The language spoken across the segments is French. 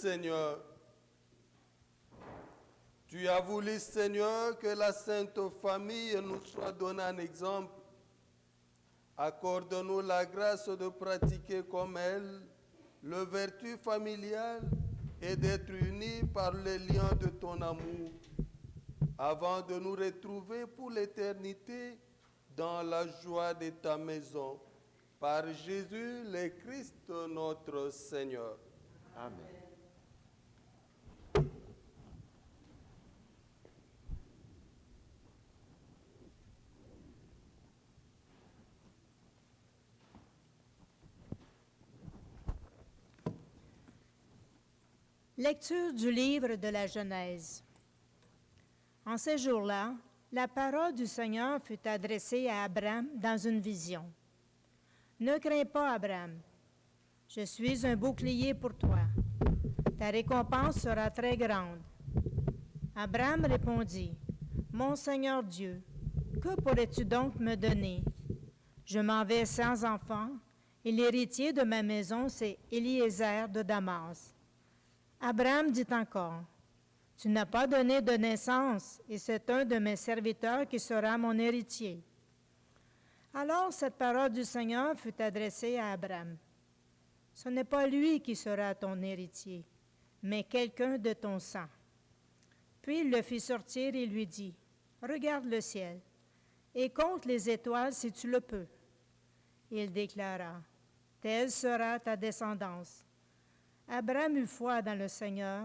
Seigneur. Tu as voulu, Seigneur, que la Sainte Famille nous soit donnée en exemple. Accorde-nous la grâce de pratiquer comme elle le vertu familiale et d'être unis par les liens de ton amour, avant de nous retrouver pour l'éternité dans la joie de ta maison. Par Jésus le Christ, notre Seigneur. Amen. Lecture du livre de la Genèse. En ces jours-là, la parole du Seigneur fut adressée à Abraham dans une vision. « Ne crains pas, Abraham, je suis un bouclier pour toi. Ta récompense sera très grande. » Abraham répondit, « Mon Seigneur Dieu, que pourrais-tu donc me donner? Je m'en vais sans enfant, et l'héritier de ma maison, c'est Éliézer de Damas. » Abraham dit encore, « Tu n'as pas donné de naissance, et c'est un de mes serviteurs qui sera mon héritier. » Alors cette parole du Seigneur fut adressée à Abraham. « Ce n'est pas lui qui sera ton héritier, mais quelqu'un de ton sang. » Puis il le fit sortir et lui dit, « Regarde le ciel, et compte les étoiles si tu le peux. » Il déclara, « Telle sera ta descendance. » Abraham eut foi dans le Seigneur,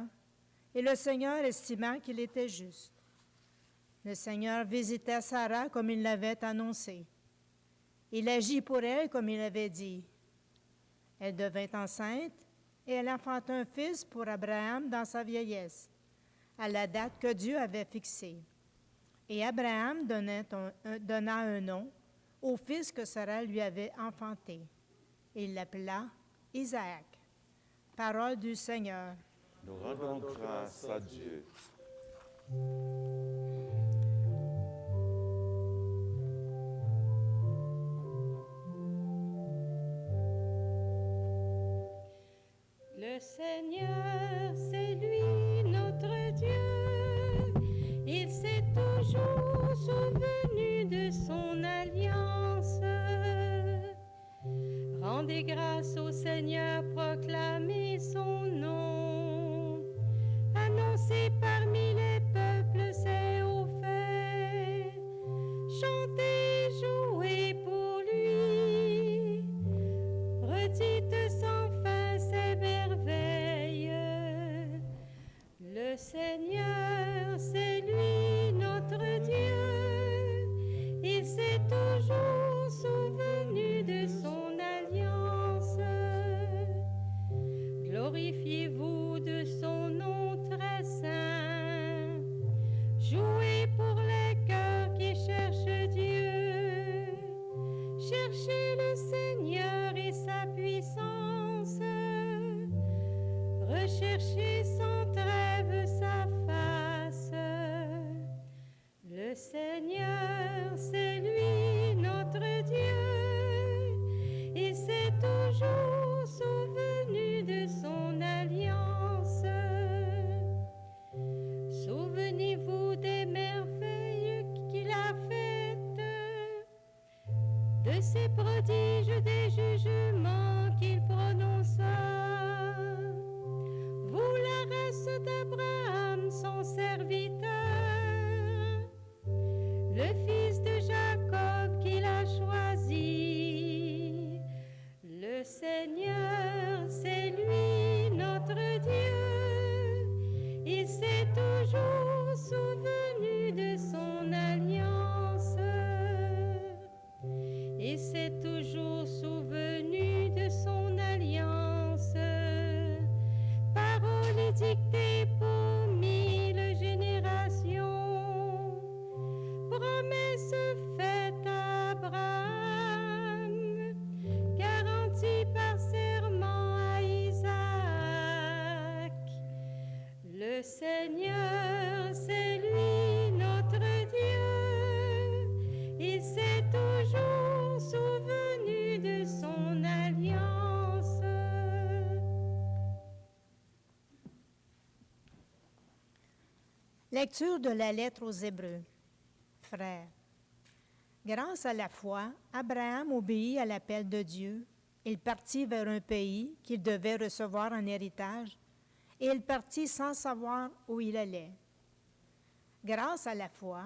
et le Seigneur estima qu'il était juste. Le Seigneur visita Sarah comme il l'avait annoncé. Il agit pour elle comme il avait dit. Elle devint enceinte, et elle enfanta un fils pour Abraham dans sa vieillesse, à la date que Dieu avait fixée. Et Abraham donna un nom au fils que Sarah lui avait enfanté. Il l'appela Isaac. Parole du Seigneur. Nous rendons grâce à Dieu. Le Seigneur, c'est lui notre Dieu. Il s'est toujours souvenu de son alliance. Rendez grâce au Seigneur, proclamez son nom. Annoncez parmi les peuples ses hauts faits. Chantez, jouez pour lui. Redites sans fin ses merveilles. Le Seigneur, c'est lui notre Dieu. Il s'est toujours souvenu de son alliance. Glorifiez-vous de son nom très saint. Jouez pour les cœurs qui cherchent Dieu. Cherchez le Seigneur et sa puissance. Recherchez sans trêve sa face. Le Seigneur, c'est lui notre Dieu. Il s'est toujours souvenu de son alliance. Souvenez-vous des merveilles qu'il a faites, de ses prodiges, des jugements qu'il prononça. Vous, la race d'Abraham, son serviteur, le fils de Jacob qu'il a choisi. Le Seigneur, c'est lui notre Dieu. Il s'est toujours souvenu de son alliance. Il s'est toujours souvenu de son alliance. Parole dictée pour 1000 générations. Promesse faite à Abraham, garantie par serment à Isaac. Le Seigneur, c'est lui notre Dieu. Il s'est toujours souvenu Lecture de la lettre aux Hébreux. Frères, grâce à la foi, Abraham obéit à l'appel de Dieu. Il partit vers un pays qu'il devait recevoir en héritage, et il partit sans savoir où il allait. Grâce à la foi,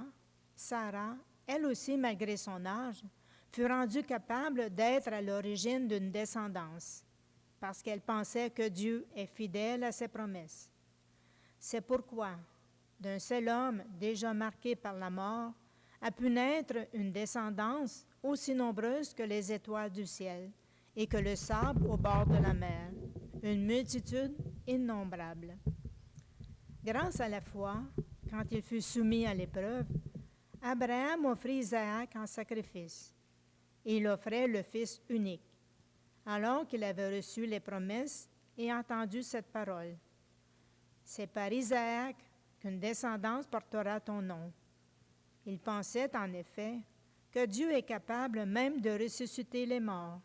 Sarah, elle aussi malgré son âge, fut rendue capable d'être à l'origine d'une descendance, parce qu'elle pensait que Dieu est fidèle à ses promesses. C'est pourquoi, d'un seul homme déjà marqué par la mort, a pu naître une descendance aussi nombreuse que les étoiles du ciel et que le sable au bord de la mer, une multitude innombrable. Grâce à la foi, quand il fut soumis à l'épreuve, Abraham offrit Isaac en sacrifice. Il offrait le fils unique, alors qu'il avait reçu les promesses et entendu cette parole. C'est par Isaac qu'une descendance portera ton nom. Il pensait en effet que Dieu est capable même de ressusciter les morts.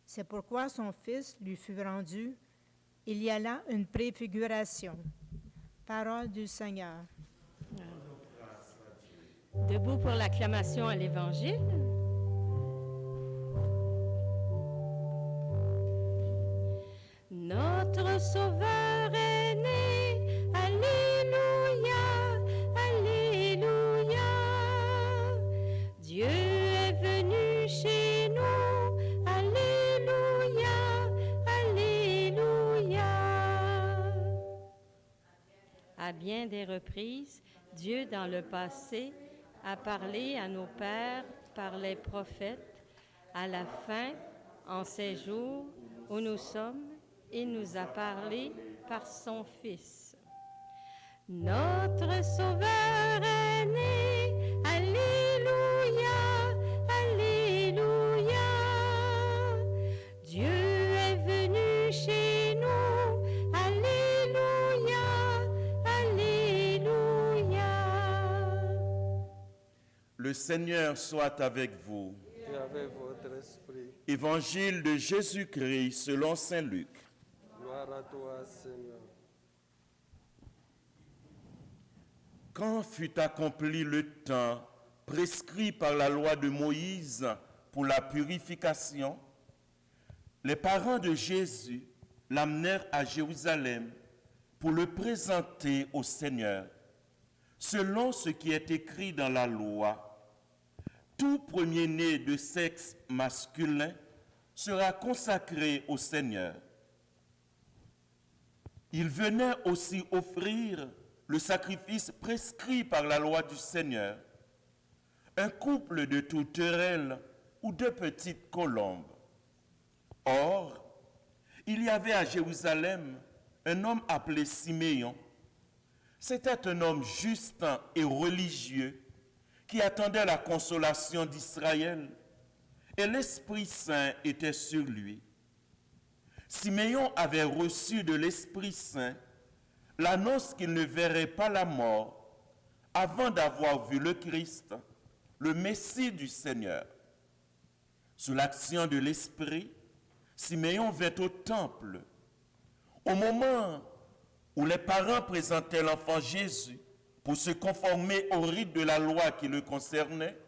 C'est pourquoi son fils lui fut rendu. Il y a là une préfiguration. Parole du Seigneur. Debout pour l'acclamation à l'Évangile. Notre Sauveur est né, Alléluia, Alléluia. Dieu est venu chez nous, Alléluia, Alléluia. À bien des reprises, Dieu dans le passé a parlé à nos pères par les prophètes. À la fin, en ces jours où nous sommes, il nous a parlé par son Fils. Notre Sauveur est né, Alléluia, Alléluia. Dieu est venu chez nous, Alléluia, Alléluia. Le Seigneur soit avec vous. Et avec votre esprit. Évangile de Jésus-Christ selon saint Luc. Gloire à toi, Seigneur. Quand fut accompli le temps prescrit par la loi de Moïse pour la purification, les parents de Jésus l'amenèrent à Jérusalem pour le présenter au Seigneur, selon ce qui est écrit dans la loi. Tout premier-né de sexe masculin sera consacré au Seigneur. Il venait aussi offrir le sacrifice prescrit par la loi du Seigneur, un couple de tourterelles ou de petites colombes. Or, il y avait à Jérusalem un homme appelé Siméon. C'était un homme juste et religieux qui attendait la consolation d'Israël, et l'Esprit Saint était sur lui. Siméon avait reçu de l'Esprit Saint l'annonce qu'il ne verrait pas la mort avant d'avoir vu le Christ, le Messie du Seigneur. Sous l'action de l'Esprit, Siméon vint au temple. Au moment où les parents présentaient l'enfant Jésus pour se conformer au rite de la loi qui le concernait,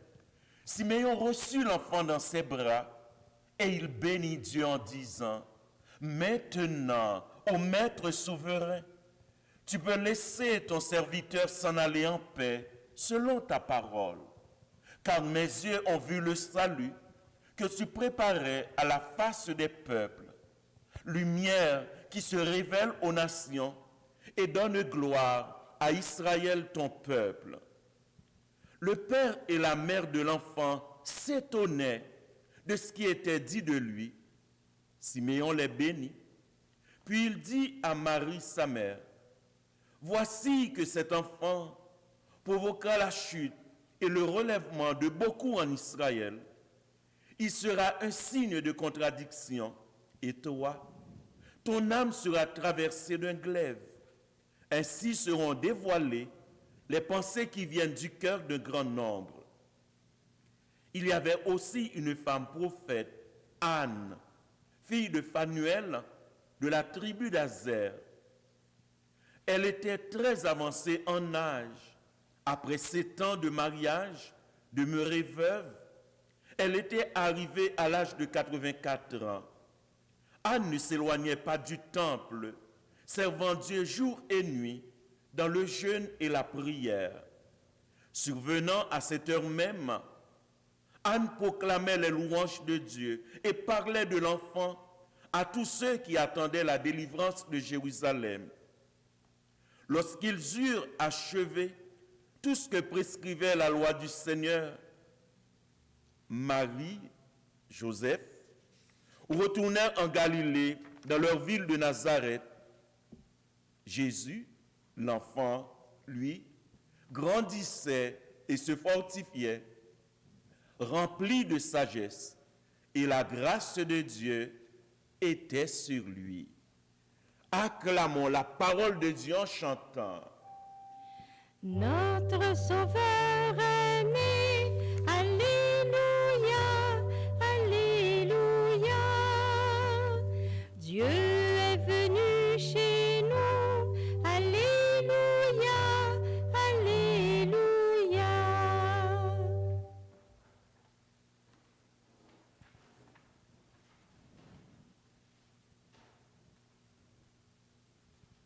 Siméon reçut l'enfant dans ses bras et il bénit Dieu en disant: « Maintenant, ô Maître souverain, tu peux laisser ton serviteur s'en aller en paix selon ta parole, car mes yeux ont vu le salut que tu préparais à la face des peuples, lumière qui se révèle aux nations et donne gloire à Israël ton peuple. » Le père et la mère de l'enfant s'étonnaient de ce qui était dit de lui. Siméon les bénit. Puis il dit à Marie, sa mère: « Voici que cet enfant provoquera la chute et le relèvement de beaucoup en Israël. Il sera un signe de contradiction. Et toi, ton âme sera traversée d'un glaive. Ainsi seront dévoilées les pensées qui viennent du cœur d'un grand nombre. » Il y avait aussi une femme prophète, Anne, fille de Phanuel, de la tribu d'Azer. Elle était très avancée en âge. Après 7 ans de mariage, demeurée veuve, elle était arrivée à l'âge de 84 ans. Anne ne s'éloignait pas du temple, servant Dieu jour et nuit dans le jeûne et la prière. Survenant à cette heure même, Anne proclamait les louanges de Dieu et parlait de l'enfant à tous ceux qui attendaient la délivrance de Jérusalem. Lorsqu'ils eurent achevé tout ce que prescrivait la loi du Seigneur, Marie, Joseph, retournèrent en Galilée, dans leur ville de Nazareth. Jésus, l'enfant, lui, grandissait et se fortifiait, rempli de sagesse, et la grâce de Dieu était sur lui. Acclamons la parole de Dieu en chantant. Notre Sauveur est né, Alléluia, Alléluia. Dieu est venu chez nous, Alléluia, Alléluia.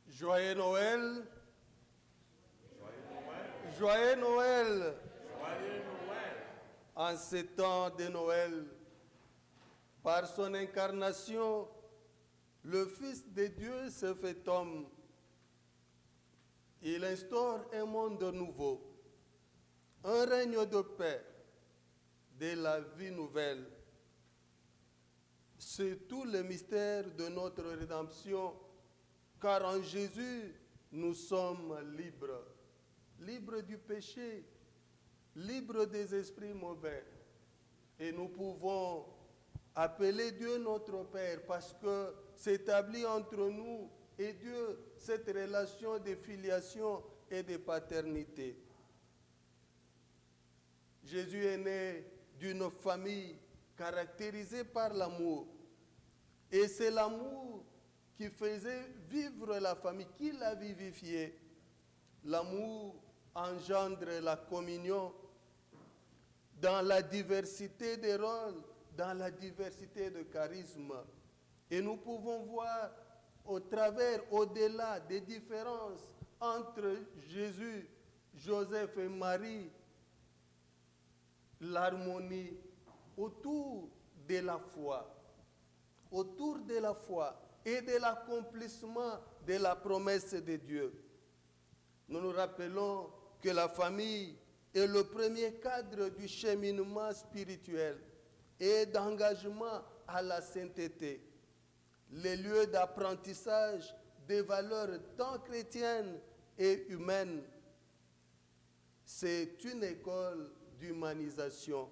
Joyeux Noël. Joyeux Noël. En ces temps de Noël, par son incarnation, le Fils de Dieu se fait homme. Il instaure un monde nouveau, un règne de paix, de la vie nouvelle. C'est tout le mystère de notre rédemption, car en Jésus, nous sommes libres. Libres du péché, libres des esprits mauvais. Et nous pouvons appeler Dieu notre Père parce que s'établit entre nous et Dieu cette relation de filiation et de paternité. Jésus est né d'une famille caractérisée par l'amour. Et c'est l'amour qui faisait vivre la famille, qui l'a vivifiée. L'amour engendre la communion dans la diversité des rôles, dans la diversité de charismes. Et nous pouvons voir au travers, au-delà des différences entre Jésus, Joseph et Marie, l'harmonie autour de la foi et de l'accomplissement de la promesse de Dieu. Nous nous rappelons que la famille est le premier cadre du cheminement spirituel et d'engagement à la sainteté, les lieux d'apprentissage des valeurs tant chrétiennes et humaines. C'est une école d'humanisation.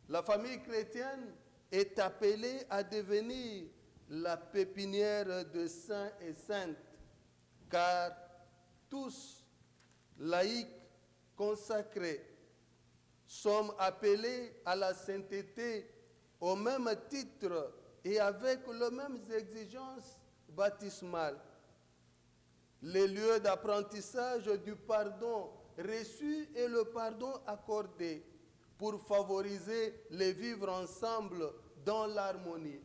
La famille chrétienne est appelée à devenir la pépinière de saints et saintes, car tous, laïcs, consacrés, sommes appelés à la sainteté au même titre et avec les mêmes exigences baptismales. Les lieux d'apprentissage du pardon reçu et le pardon accordé pour favoriser les vivre ensemble dans l'harmonie.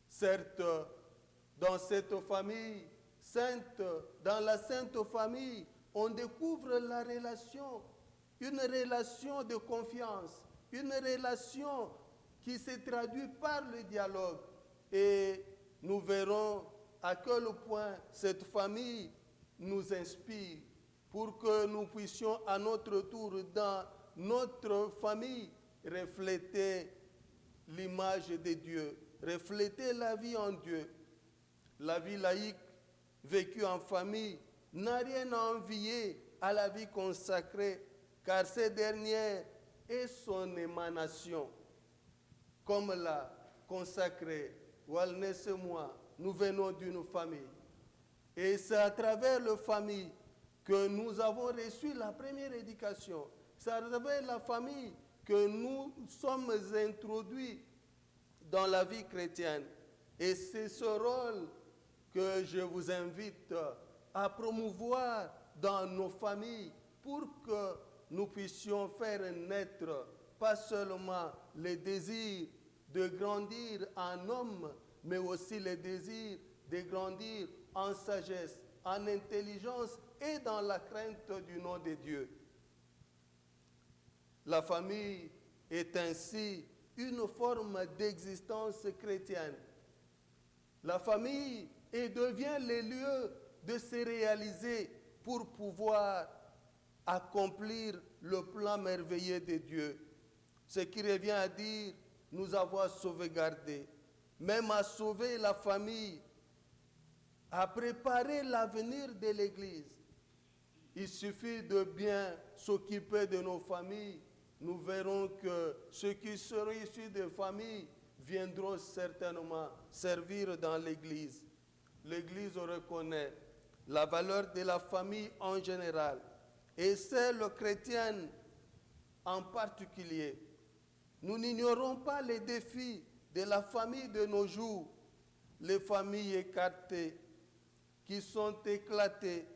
Certes, dans cette famille sainte, dans la sainte famille, on découvre la relation, une relation de confiance, une relation qui se traduit par le dialogue. Et nous verrons à quel point cette famille nous inspire pour que nous puissions à notre tour dans notre famille refléter l'image de Dieu, refléter la vie en Dieu. La vie laïque vécue en famille n'a rien à envier à la vie consacrée, car cette dernière est son émanation. Comme l'a consacré Wellness et moi, nous venons d'une famille. Et c'est à travers la famille que nous avons reçu la première éducation. C'est à travers la famille que nous sommes introduits dans la vie chrétienne. Et c'est ce rôle que je vous invite à promouvoir dans nos familles pour que nous puissions faire naître pas seulement les désirs de grandir en homme, mais aussi les désirs de grandir en sagesse, en intelligence et dans la crainte du nom de Dieu. La famille est ainsi une forme d'existence chrétienne. La famille devient le lieu de se réaliser pour pouvoir accomplir le plan merveilleux de Dieu. Ce qui revient à dire nous avoir sauvegardés, même à sauver la famille, à préparer l'avenir de l'Église. Il suffit de bien s'occuper de nos familles. Nous verrons que ceux qui seront issus des familles viendront certainement servir dans l'Église. L'Église reconnaît la valeur de la famille en général et celle chrétienne en particulier. Nous n'ignorons pas les défis de la famille de nos jours, les familles écartées qui sont éclatées,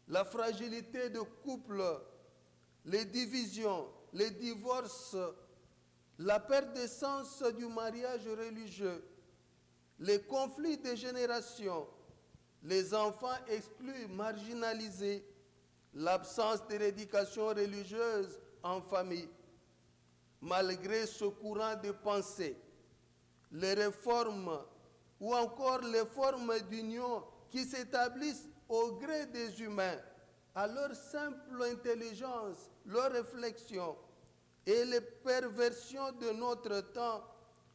la fragilité de couples, les divisions, les divorces, la perte de sens du mariage religieux, les conflits de génération, les enfants exclus, marginalisés, l'absence de l'éducation religieuse en famille. Malgré ce courant de pensée, les réformes ou encore les formes d'union qui s'établissent au gré des humains, à leur simple intelligence, leur réflexion et les perversions de notre temps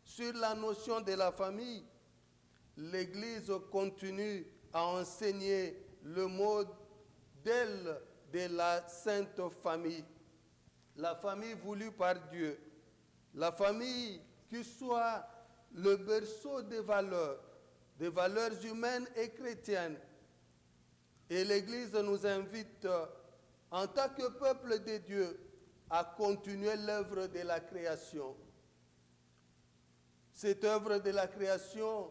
sur la notion de la famille, l'Église continue à enseigner le modèle de la Sainte Famille, la famille voulue par Dieu, la famille qui soit le berceau des valeurs humaines et chrétiennes. Et l'Église nous invite, en tant que peuple de Dieu, à continuer l'œuvre de la création. Cette œuvre de la création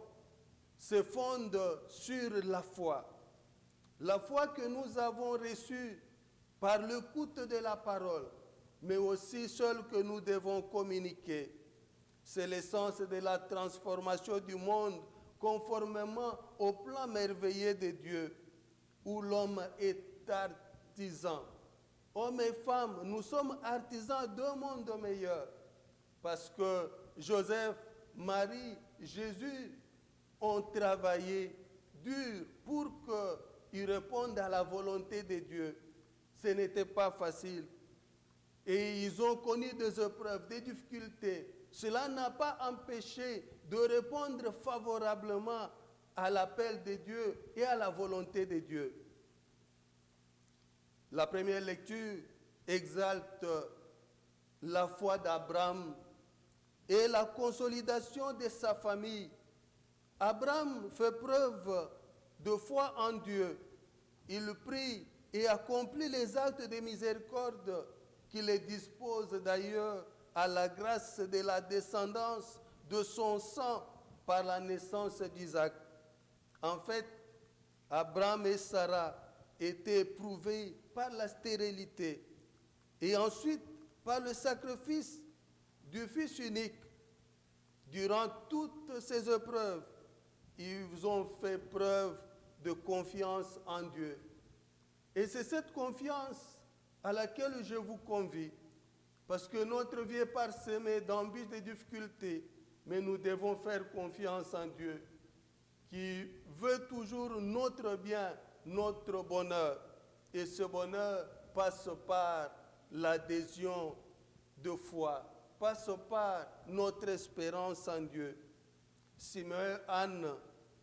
se fonde sur la foi que nous avons reçue par l'écoute de la parole, mais aussi celle que nous devons communiquer. C'est l'essence de la transformation du monde conformément au plan merveilleux de Dieu, où l'homme est artisan. Hommes et femmes, nous sommes artisans d'un monde meilleur, parce que Joseph, Marie, Jésus ont travaillé dur pour qu'ils répondent à la volonté de Dieu. Ce n'était pas facile. Et ils ont connu des épreuves, des difficultés. Cela n'a pas empêché de répondre favorablement à l'appel de Dieu et à la volonté de Dieu. La première lecture exalte la foi d'Abraham et la consolidation de sa famille. Abraham fait preuve de foi en Dieu. Il prie et accomplit les actes de miséricorde qui les disposent d'ailleurs à la grâce de la descendance de son sang par la naissance d'Isaac. En fait, Abraham et Sarah étaient éprouvés par la stérilité et ensuite par le sacrifice du Fils unique. Durant toutes ces épreuves, ils ont fait preuve de confiance en Dieu. Et c'est cette confiance à laquelle je vous convie, parce que notre vie est parsemée d'embûches et de difficultés, mais nous devons faire confiance en Dieu, qui veut toujours notre bien, notre bonheur. Et ce bonheur passe par l'adhésion de foi, passe par notre espérance en Dieu. Simeon et Anne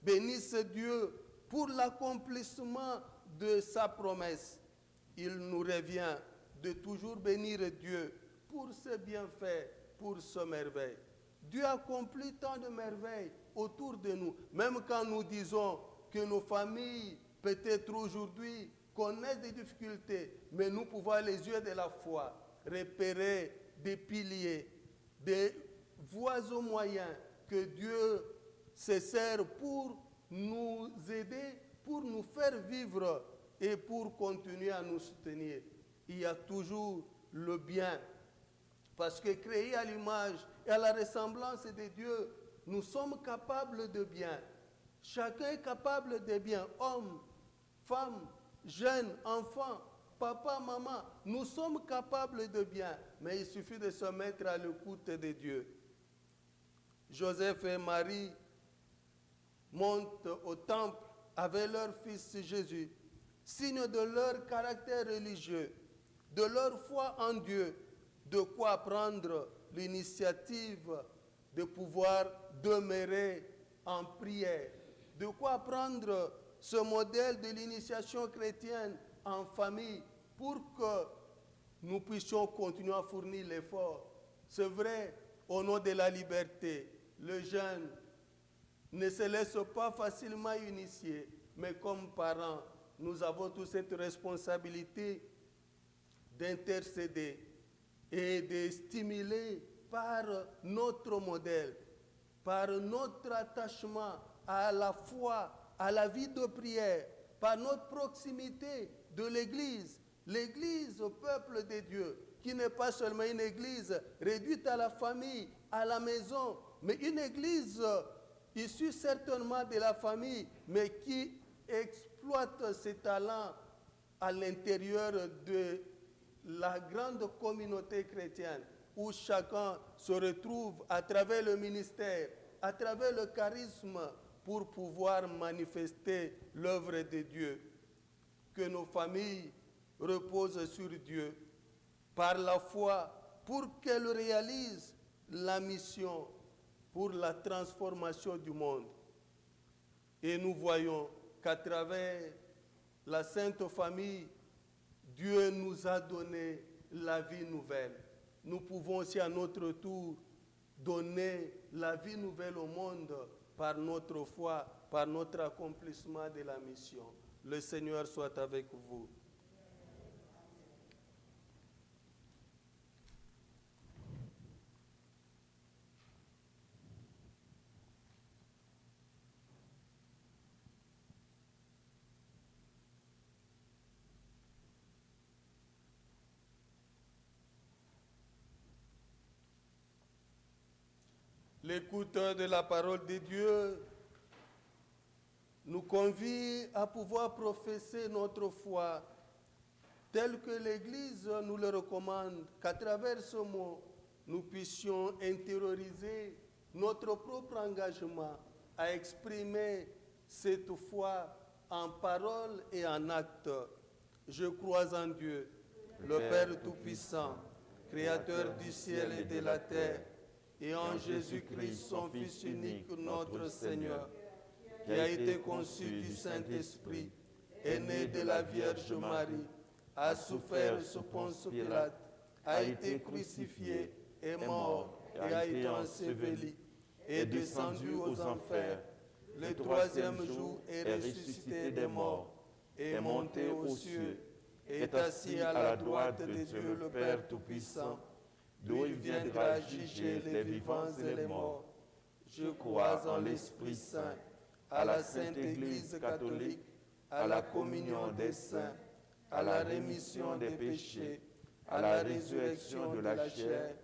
bénissent Dieu pour l'accomplissement de sa promesse. Il nous revient de toujours bénir Dieu pour ses bienfaits, pour ce merveille. Dieu accomplit tant de merveilles autour de nous, même quand nous disons que nos familles, peut-être aujourd'hui, connaissent des difficultés, mais nous pouvons, à les yeux de la foi, repérer des piliers, des voies au moyen que Dieu se sert pour nous aider, pour nous faire vivre et pour continuer à nous soutenir. Il y a toujours le bien. Parce que créés à l'image et à la ressemblance de Dieu, nous sommes capables de bien. Chacun est capable de bien. Homme, femme, jeune, enfant, papa, maman, nous sommes capables de bien. Mais il suffit de se mettre à l'écoute de Dieu. Joseph et Marie montent au temple avec leur fils Jésus, signe de leur caractère religieux, de leur foi en Dieu, de quoi prendre l'initiative de pouvoir demeurer en prière, de quoi prendre ce modèle de l'initiation chrétienne en famille pour que nous puissions continuer à fournir l'effort. C'est vrai, au nom de la liberté, le jeune ne se laisse pas facilement initier, mais comme parents, nous avons tous cette responsabilité d'intercéder et de stimuler par notre modèle, par notre attachement à la foi, à la vie de prière, par notre proximité de l'Église, l'Église au peuple de Dieu, qui n'est pas seulement une Église réduite à la famille, à la maison, mais une Église issue certainement de la famille, mais qui exploite ses talents à l'intérieur de la grande communauté chrétienne, où chacun se retrouve à travers le ministère, à travers le charisme, pour pouvoir manifester l'œuvre de Dieu. Que nos familles reposent sur Dieu par la foi pour qu'elles réalisent la mission pour la transformation du monde. Et nous voyons qu'à travers la Sainte Famille, Dieu nous a donné la vie nouvelle. Nous pouvons aussi à notre tour donner la vie nouvelle au monde par notre foi, par notre accomplissement de la mission. Le Seigneur soit avec vous. L'écoute de la parole de Dieu nous convie à pouvoir professer notre foi tel que l'Église nous le recommande, qu'à travers ce mot, nous puissions intérioriser notre propre engagement à exprimer cette foi en parole et en acte. Je crois en Dieu, le Père Tout-Puissant, Créateur du ciel et de la terre, et en Jésus-Christ, son Fils unique, notre Seigneur, qui a été conçu du Saint-Esprit, est né de la Vierge Marie, a souffert sous Ponce Pilate, a été crucifié, est mort et a été enseveli, est descendu aux enfers. Le troisième jour est ressuscité des morts, est monté aux cieux, est assis à la droite de Dieu le Père Tout-Puissant, d'où il viendra juger les vivants et les morts. Je crois en l'Esprit Saint, à la Sainte Église catholique, à la communion des saints, à la rémission des péchés, à la résurrection de la chair,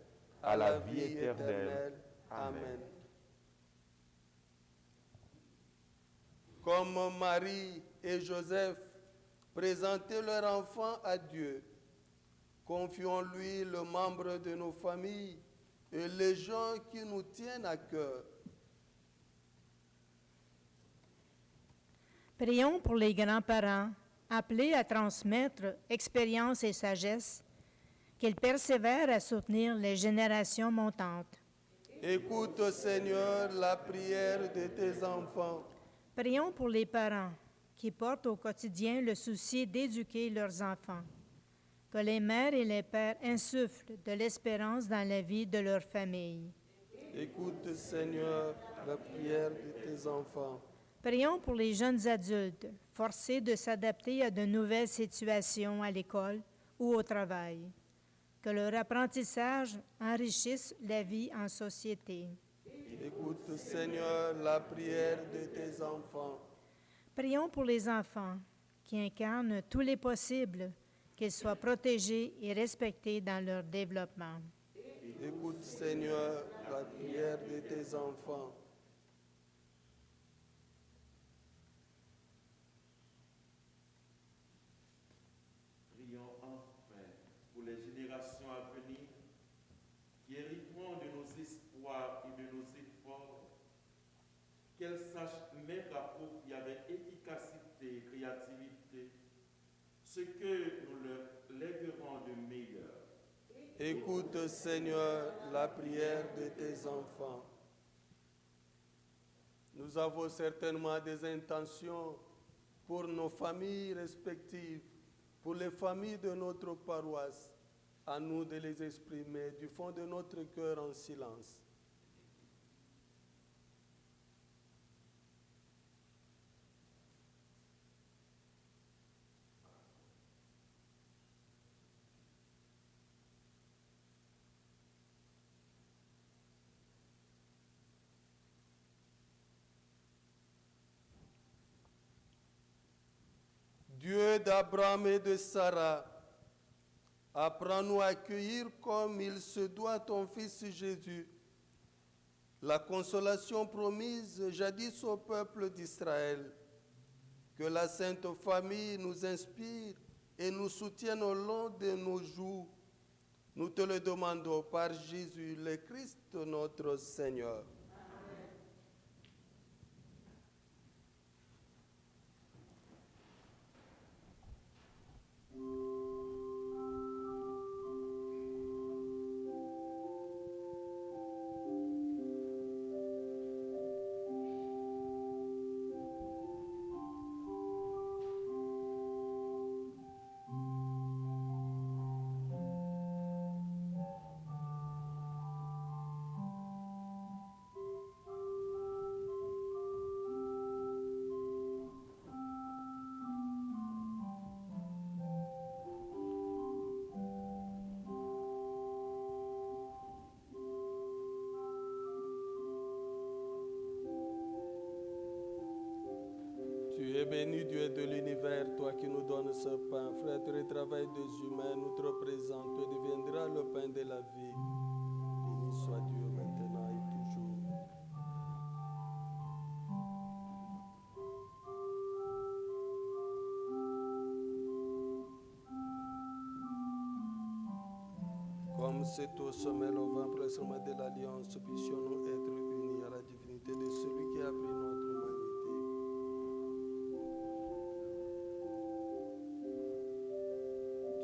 à la vie éternelle. Amen. Comme Marie et Joseph présentaient leur enfant à Dieu, confions-lui le membre de nos familles et les gens qui nous tiennent à cœur. Prions pour les grands-parents, appelés à transmettre expérience et sagesse, qu'ils persévèrent à soutenir les générations montantes. Écoute, Seigneur, la prière de tes enfants. Prions pour les parents qui portent au quotidien le souci d'éduquer leurs enfants. Que les mères et les pères insufflent de l'espérance dans la vie de leur famille. Écoute, Seigneur, la prière de tes enfants. Prions pour les jeunes adultes, forcés de s'adapter à de nouvelles situations à l'école ou au travail. Que leur apprentissage enrichisse la vie en société. Écoute, Seigneur, la prière de tes enfants. Prions pour les enfants qui incarnent tous les possibles, qu'ils soient protégés et respectés dans leur développement. Écoute, Seigneur, la prière de tes enfants. Prions enfin pour les générations à venir qui hériteront de nos espoirs et de nos efforts, qu'elles sachent mettre à profit avec efficacité et créativité ce que nous leur léguerons de meilleur. Écoute, Seigneur, la prière de tes enfants. Nous avons certainement des intentions pour nos familles respectives, pour les familles de notre paroisse. À nous de les exprimer du fond de notre cœur en silence. Dieu d'Abraham et de Sarah, apprends-nous à accueillir comme il se doit ton Fils Jésus, la consolation promise jadis au peuple d'Israël. Que la Sainte Famille nous inspire et nous soutienne au long de nos jours. Nous te le demandons par Jésus le Christ notre Seigneur. Tu es béni, Dieu de l'univers, toi qui nous donnes ce pain. Fruit et travail des humains, nous te représente. Tu deviendras le pain de la vie. Béni soit Dieu maintenant et toujours. Comme c'est au sommet le vin pour le sommet de l'alliance, puissions-nous être unis à la divinité de celui qui a pris notre humanité.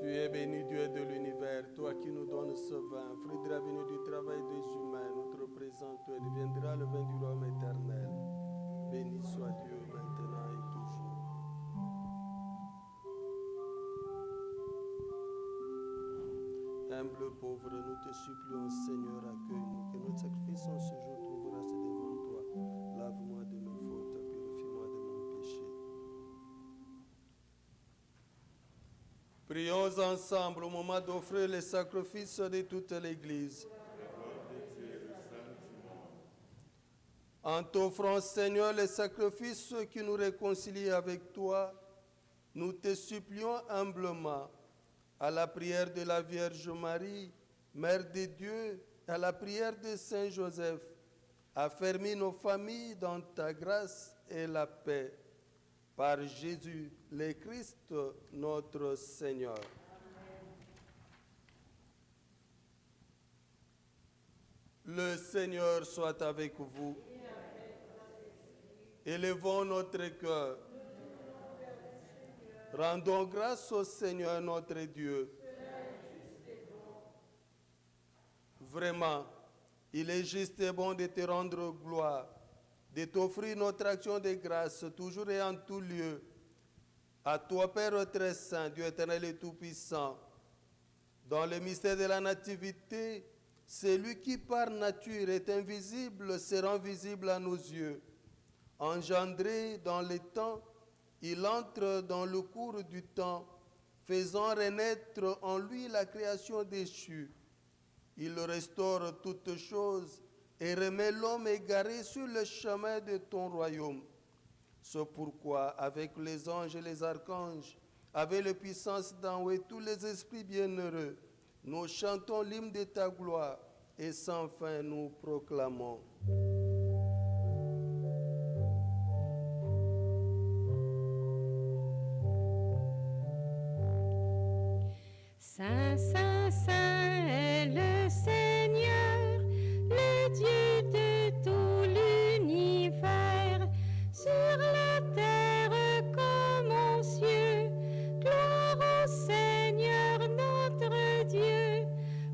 Tu es béni, Dieu de l'univers, toi qui nous donnes ce vin, fruit de la venue du travail des humains, nous te représentons et deviendra le vin du royaume éternel. Béni soit Dieu maintenant et toujours. Humble pauvre, nous te supplions, Seigneur, accueille-nous, que notre sacrifice en ce jour trouve grâce devant toi. Lave-moi de mes fautes, purifie-moi de mon péché. Prions ensemble au moment d'offrir les sacrifices de toute l'Église. En t'offrant, Seigneur, les sacrifices qui nous réconcilient avec toi, nous te supplions humblement, à la prière de la Vierge Marie, Mère de Dieu, à la prière de Saint Joseph, affermis nos familles dans ta grâce et la paix. Par Jésus le Christ, notre Seigneur. Le Seigneur soit avec vous. Élevons notre cœur. Rendons grâce au Seigneur notre Dieu. Vraiment, il est juste et bon de te rendre gloire, de t'offrir notre action de grâce, toujours et en tout lieu. À toi, Père très saint, Dieu éternel et tout-puissant, dans le mystère de la nativité, celui qui par nature est invisible se rend visible à nos yeux. Engendré dans le temps, il entre dans le cours du temps, faisant renaître en lui la création déchue. Il restaure toutes choses et remets l'homme égaré sur le chemin de ton royaume. C'est pourquoi, avec les anges et les archanges, avec les puissances d'en haut et tous les esprits bienheureux, nous chantons l'hymne de ta gloire et sans fin nous proclamons. Saint, Saint, Saint est le Seigneur, le Dieu de tout l'univers, sur la terre comme aux cieux. Gloire au Seigneur notre Dieu.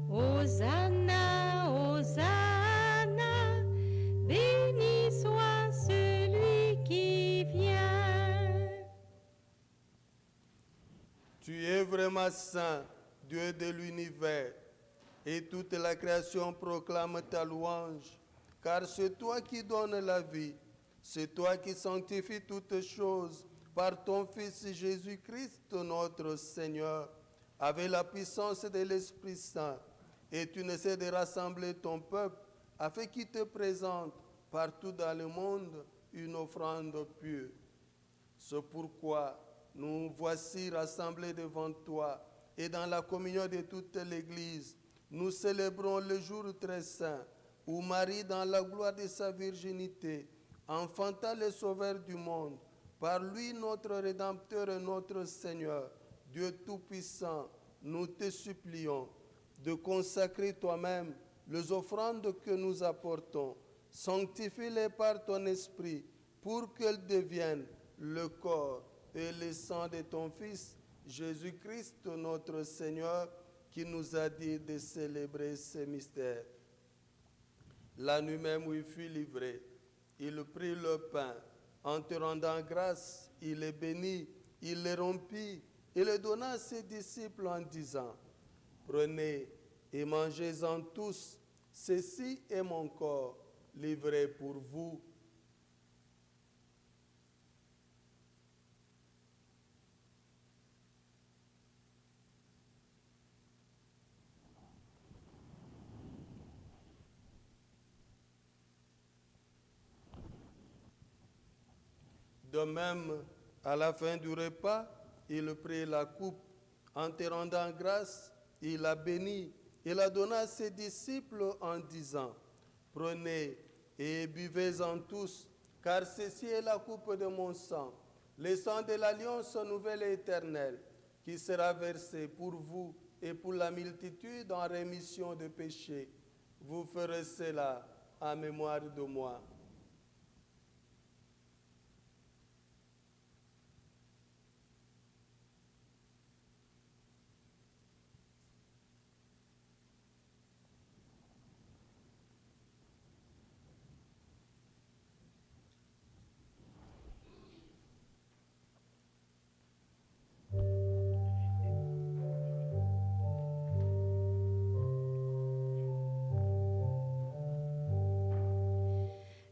Hosanna, Hosanna, béni soit celui qui vient. Tu es vraiment saint, Dieu de l'univers, et toute la création proclame ta louange, car c'est toi qui donnes la vie, c'est toi qui sanctifies toutes choses par ton Fils Jésus-Christ notre Seigneur, avec la puissance de l'Esprit Saint, et tu ne sais de rassembler ton peuple afin qu'il te présente partout dans le monde une offrande pure. C'est pourquoi nous voici rassemblés devant toi, et dans la communion de toute l'Église, nous célébrons le jour très saint où Marie, dans la gloire de sa virginité, enfanta le Sauveur du monde. Par lui, notre Rédempteur et notre Seigneur, Dieu Tout-Puissant, nous te supplions de consacrer toi-même les offrandes que nous apportons. Sanctifie-les par ton Esprit pour qu'elles deviennent le corps et le sang de ton Fils, Jésus-Christ, notre Seigneur, qui nous a dit de célébrer ces mystères. La nuit même où il fut livré, il prit le pain. En te rendant grâce, il le bénit, il le rompit et le donna à ses disciples en disant, « Prenez et mangez-en tous, ceci est mon corps livré pour vous. » De même, à la fin du repas, il prit la coupe. En te rendant grâce, il la bénit et la donna à ses disciples en disant, « Prenez et buvez-en tous, car ceci est la coupe de mon sang, le sang de l'alliance nouvelle et éternelle, qui sera versé pour vous et pour la multitude en rémission de péchés. Vous ferez cela en mémoire de moi. »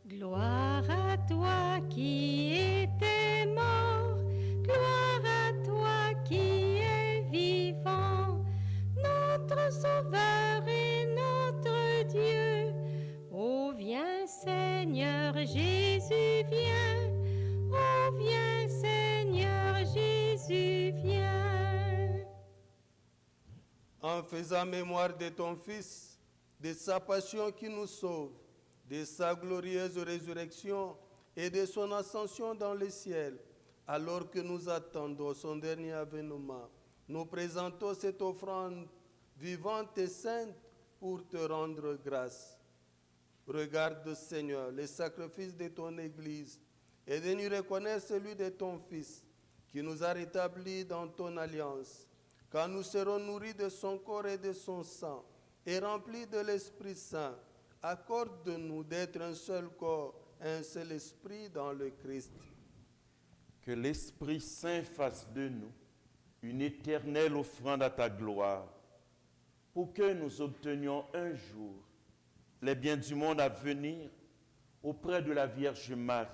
Gloire à toi qui étais mort, gloire à toi qui es vivant, notre Sauveur et notre Dieu. Ô viens Seigneur Jésus, viens, ô viens Seigneur Jésus, viens. En faisant mémoire de ton Fils, de sa passion qui nous sauve, de sa glorieuse résurrection et de son ascension dans le ciel, alors que nous attendons son dernier avènement, nous présentons cette offrande vivante et sainte pour te rendre grâce. Regarde, Seigneur, le sacrifice de ton Église et de nous reconnaître celui de ton Fils, qui nous a rétablis dans ton alliance. Quand nous serons nourris de son corps et de son sang et remplis de l'Esprit Saint, accorde-nous d'être un seul corps, un seul esprit dans le Christ. Que l'Esprit Saint fasse de nous une éternelle offrande à ta gloire, pour que nous obtenions un jour les biens du monde à venir auprès de la Vierge Marie,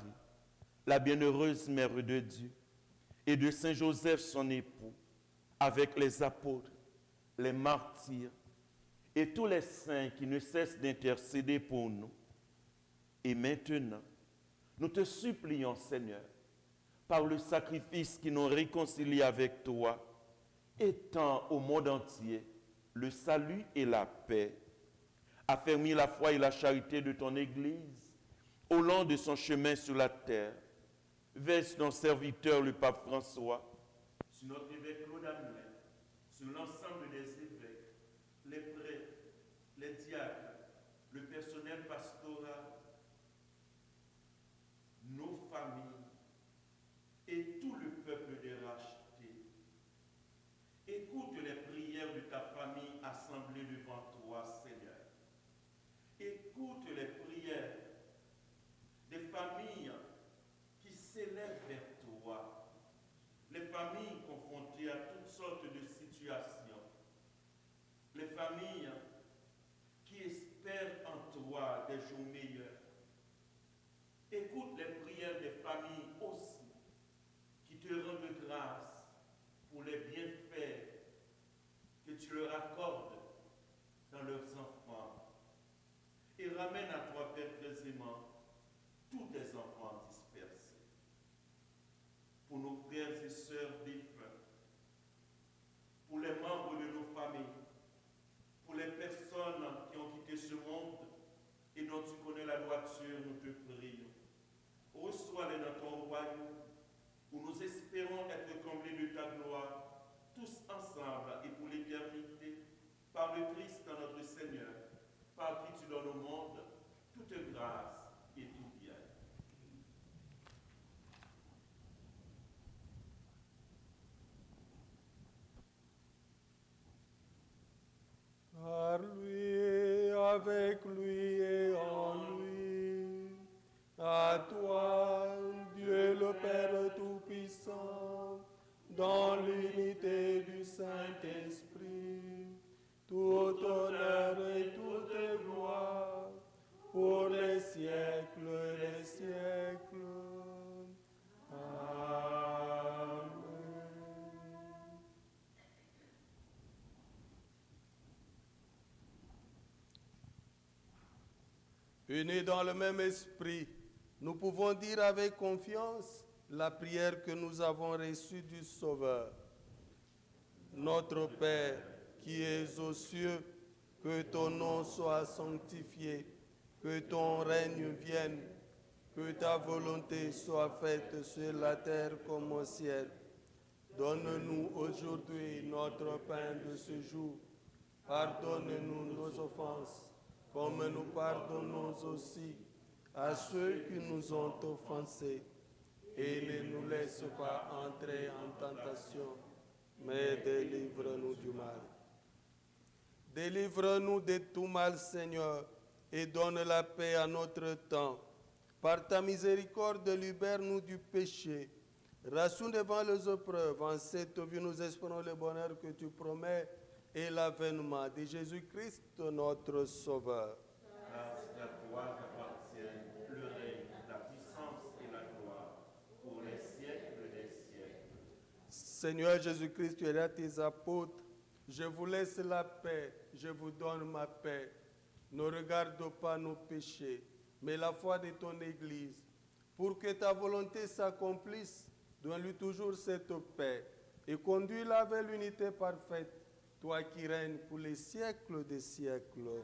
la bienheureuse Mère de Dieu, et de Saint Joseph son époux, avec les apôtres, les martyrs, et tous les saints qui ne cessent d'intercéder pour nous, Et maintenant, nous te supplions, Seigneur, par le sacrifice qui nous réconcilie avec toi, étends au monde entier le salut et la paix. Affermis la foi et la charité de ton Église au long de son chemin sur la terre. Verse ton serviteur, le pape François, sur notre évêque Claude Amelin, sur l'ensemble des évêques, les prêtres, les diacres, le personnel pastoral, nos familles et tout le peuple des rachetés. Écoute les prières de ta famille assemblée devant toi, Seigneur. Écoute les prières des familles qui s'élèvent vers toi, les familles confrontées à toutes sortes de situations, les familles qui espèrent en toi des jours meilleurs. Écoute les prières des familles aussi qui te rendent grâce pour les bienfaits que tu leur accordes dans leurs enfants. Et ramène à toi, Père très aimant, tous tes enfants dispersés. Pour nos frères et sœurs défunts, pour les membres de nos familles, pour les personnes qui ont quitté ce monde et dont tu connais la droiture, nous te prions. Reçois-les dans ton royaume, où nous espérons être comblés de ta gloire, tous ensemble et pour l'éternité, par le Christ notre Seigneur, par qui tu donnes au monde toute grâce et tout bien. Par lui, avec lui et en lui, à toi, Dieu le Père Tout-Puissant, dans l'unité du Saint-Esprit, tout honneur et toute gloire, pour les siècles des siècles. Amen. Unis dans le même esprit, nous pouvons dire avec confiance la prière que nous avons reçue du Sauveur. Notre Père, qui es aux cieux, que ton nom soit sanctifié, que ton règne vienne, que ta volonté soit faite sur la terre comme au ciel. Donne-nous aujourd'hui notre pain de ce jour. Pardonne-nous nos offenses, comme nous pardonnons aussi à ceux qui nous ont offensés. Et ne nous laisse pas entrer en tentation, mais délivre-nous du mal. Délivre-nous de tout mal, Seigneur, et donne la paix à notre temps. Par ta miséricorde, libère-nous du péché. Rassure devant les épreuves. En cette vie, nous espérons le bonheur que tu promets et l'avènement de Jésus-Christ, notre Sauveur. Grâce à toi qu'appartiennent le règne, la puissance et la gloire pour les siècles des siècles. Seigneur Jésus-Christ, tu es à tes apôtres. Je vous laisse la paix, je vous donne ma paix. Ne regarde pas nos péchés, mais la foi de ton Église. Pour que ta volonté s'accomplisse, donne-lui toujours cette paix et conduis-la vers l'unité parfaite, toi qui règnes pour les siècles des siècles. Amen.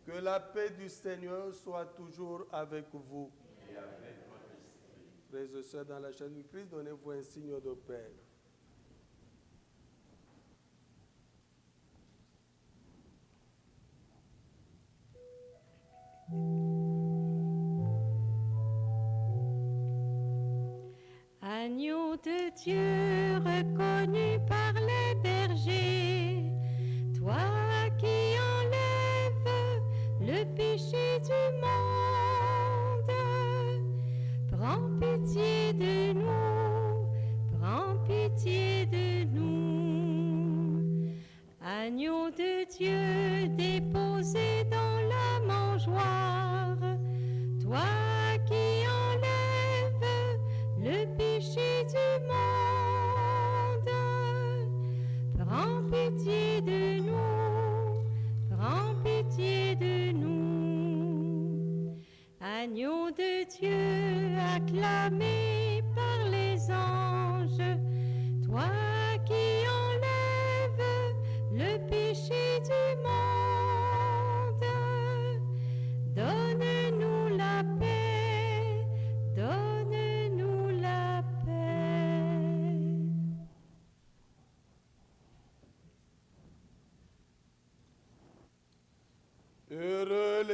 Que la paix du Seigneur soit toujours avec vous. Et avec votre esprit. Frères et sœurs, dans la chair du Christ, donnez-vous un signe de paix. Agneau de Dieu reconnu par les bergers, toi qui enlèves le péché du monde, prends pitié de nous, prends pitié de nous. Agneau de Dieu déposé dans la mangeoire, toi qui enlèves le péché du monde, prends pitié de nous, prends pitié de nous.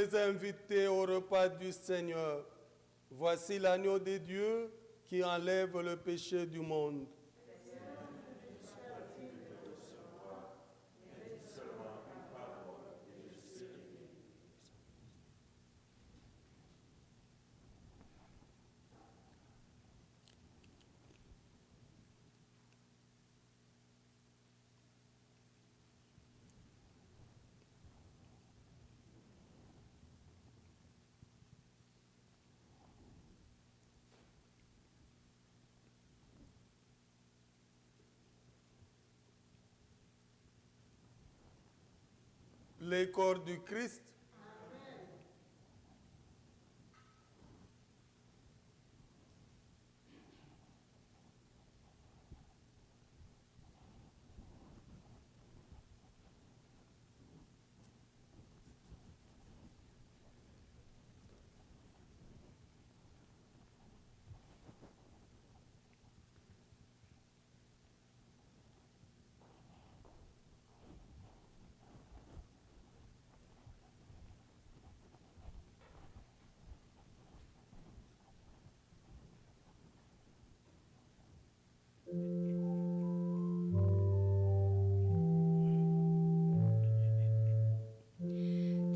les invités au repas du Seigneur. Voici l'agneau de Dieu qui enlève le péché du monde. Les corps du Christ.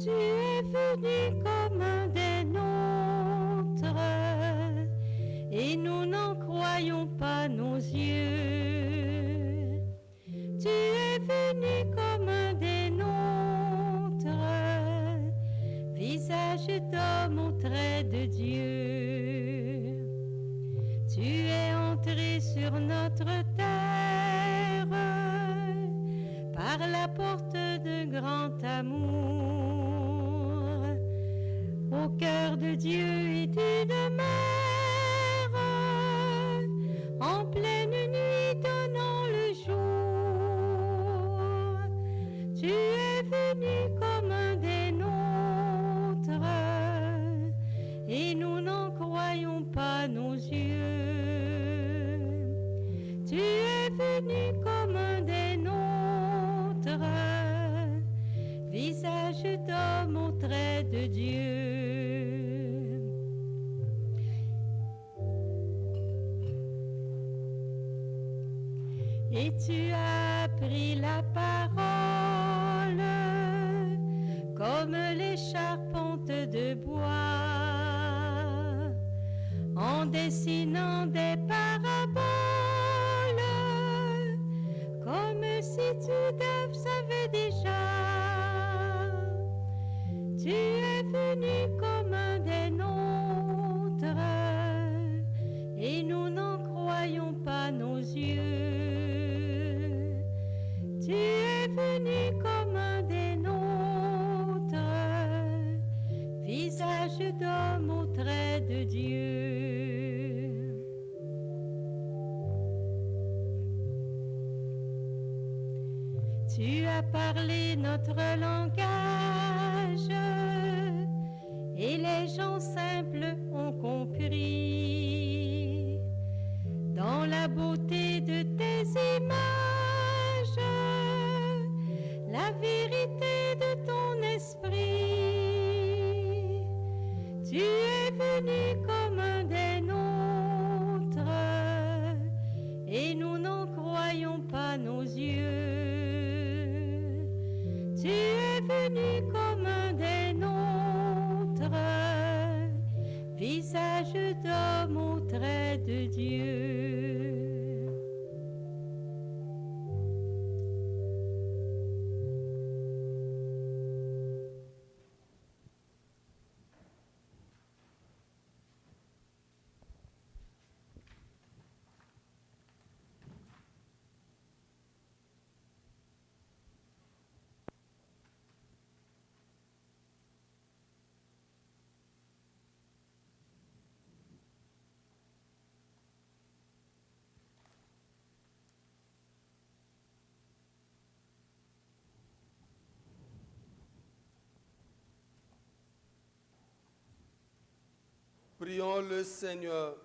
Tu es venu comme un des nôtres, et nous n'en croyons pas nos yeux. Tu es venu comme un des nôtres, visage d'homme au trait de Dieu. Tu es entré sur notre terre par la porte de grand amour. Au cœur de Dieu et d'une mère, en pleine nuit donnant le jour. Tu es venu comme un des nôtres, et nous n'en croyons pas nos yeux. Tu es venu comme un des nôtres, visage d'homme au trait de Dieu. Et tu as pris la parole comme les charpentes de bois, en dessinant des paraboles, comme si tu savais déjà. Tu es venu comme un des nôtres, et nous n'en croyons pas nos yeux. Tu es venu comme un des nôtres, visage d'homme au trait de Dieu. Tu as parlé notre langage, et les gens simples ont compris. Dans la beauté de tes images, la vérité de ton esprit. Tu es venu comme un des nôtres, et nous n'en croyons pas nos yeux. Tu es venu comme un des nôtres, visage d'homme au trait de Dieu. Prions le Seigneur.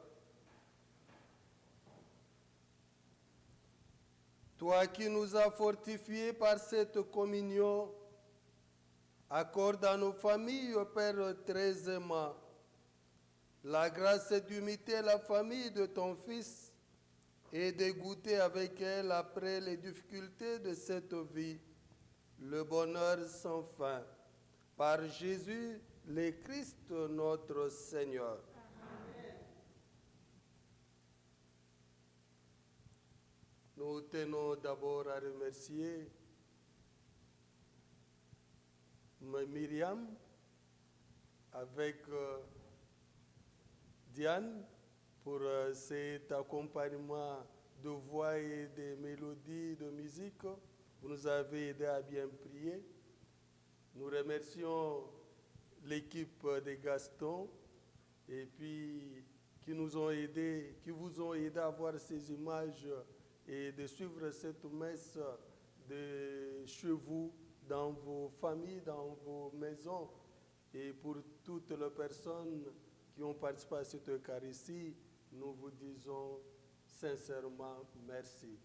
Toi qui nous as fortifiés par cette communion, Accorde à nos familles, ô Père très aimant, la grâce d'imiter la famille de ton Fils et de goûter avec elle, après les difficultés de cette vie, le bonheur sans fin. Par Jésus, le Christ, notre Seigneur. Amen. Nous tenons d'abord à remercier Myriam avec Diane pour cet accompagnement de voix et de mélodies de musique. Vous nous avez aidés à bien prier. Nous remercions l'équipe de Gaston et puis qui vous ont aidé à voir ces images et de suivre cette messe de chez vous, dans vos familles, dans vos maisons. Et pour toutes les personnes qui ont participé à cette Eucharistie, nous vous disons sincèrement merci.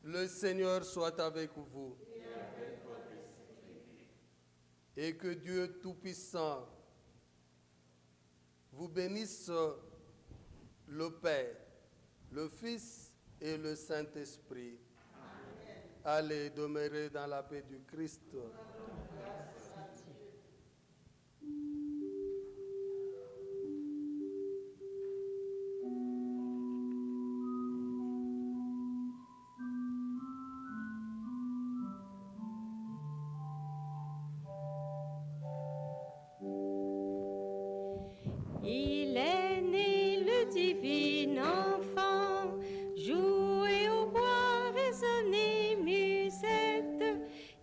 Le Seigneur soit avec vous. Et que Dieu Tout-Puissant vous bénisse, le Père, le Fils et le Saint-Esprit. Amen. Allez demeurer dans la paix du Christ. Il est né le divin enfant, jouez au bois, résonnez musette.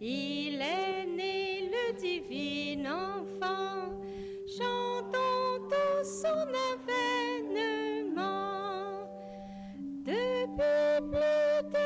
Il est né le divin enfant, chantons tous son avènement. Depuis plus de